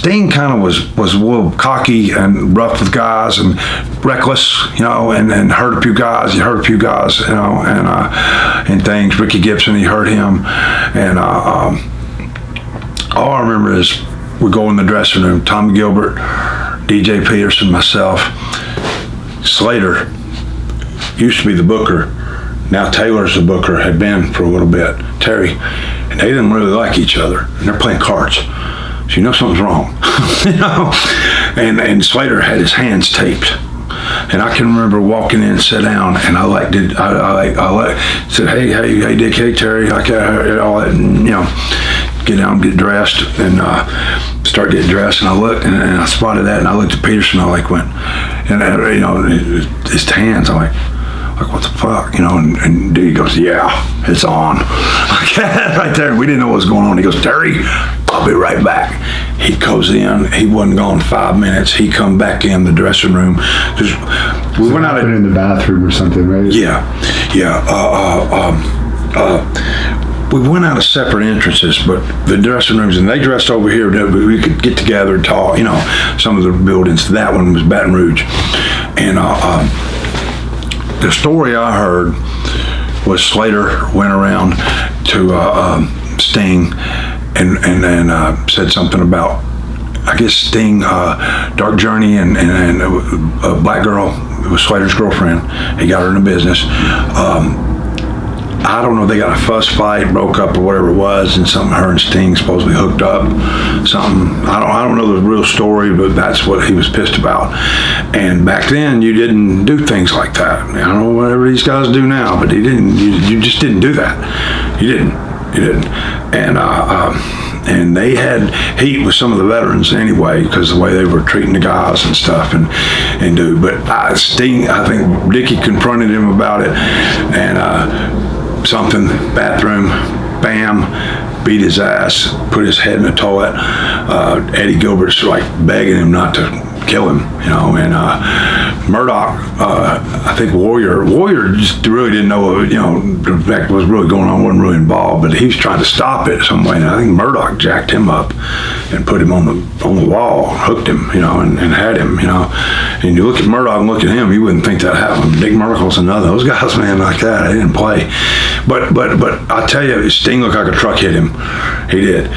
Sting kind of was a little cocky and rough with guys and reckless, you know, and hurt a few guys. He hurt a few guys, you know, and things. Ricky Gibson, he hurt him, and all I remember is we go in the dressing room. Tommy Gilbert, DJ Peterson, myself, Slater used to be the booker. Now Taylor's the booker, had been for a little bit. Terry, and they didn't really like each other, and they're playing cards. So you know something's wrong, you know. And Slater had his hands taped, and I can remember walking in, sit down, and I said, hey, Dick, hey, Terry, all that, and, you know, get down, get dressed, and start getting dressed. And I looked, and I spotted that, and I looked at Peterson. I went, and you know, his hands. I'm like, what the fuck, you know? And dude goes, yeah, it's on. Right there. We didn't know what was going on. He goes, Terry, I'll be right back. He goes in. He wasn't gone 5 minutes. He come back in the dressing room. We went out in the bathroom or something, right? Yeah. We went out of separate entrances, but the dressing rooms, and they dressed over here. We could get together and talk. You know, some of the buildings. That one was Baton Rouge, and the story I heard was Slater went around to Sting and said something about, I guess, Sting, Dark Journey, and a black girl. It was Slater's girlfriend. He got her in the business. I don't know, they got a fuss fight, broke up or whatever it was, and her and Sting supposedly hooked up, something. I don't know the real story, but that's what he was pissed about. And back then, you didn't do things like that. I don't know whatever these guys do now, but you just didn't do that. You didn't. And they had heat with some of the veterans anyway, because the way they were treating the guys and stuff, but Sting, I think Dickie confronted him about it, and something, bathroom, bam, beat his ass, put his head in the toilet. Eddie Gilbert's like begging him not to kill him, you know, and Murdoch, I think Warrior just really didn't know, you know, the fact was really going on, wasn't really involved, but he was trying to stop it some way, and I think Murdoch jacked him up and put him on the wall, hooked him, you know, and had him, you know. And you look at Murdoch and look at him, you wouldn't think that happened. Dick Merkel's another. Those guys, man, like that, they didn't play. But I tell you, Sting looked like a truck hit him. He did.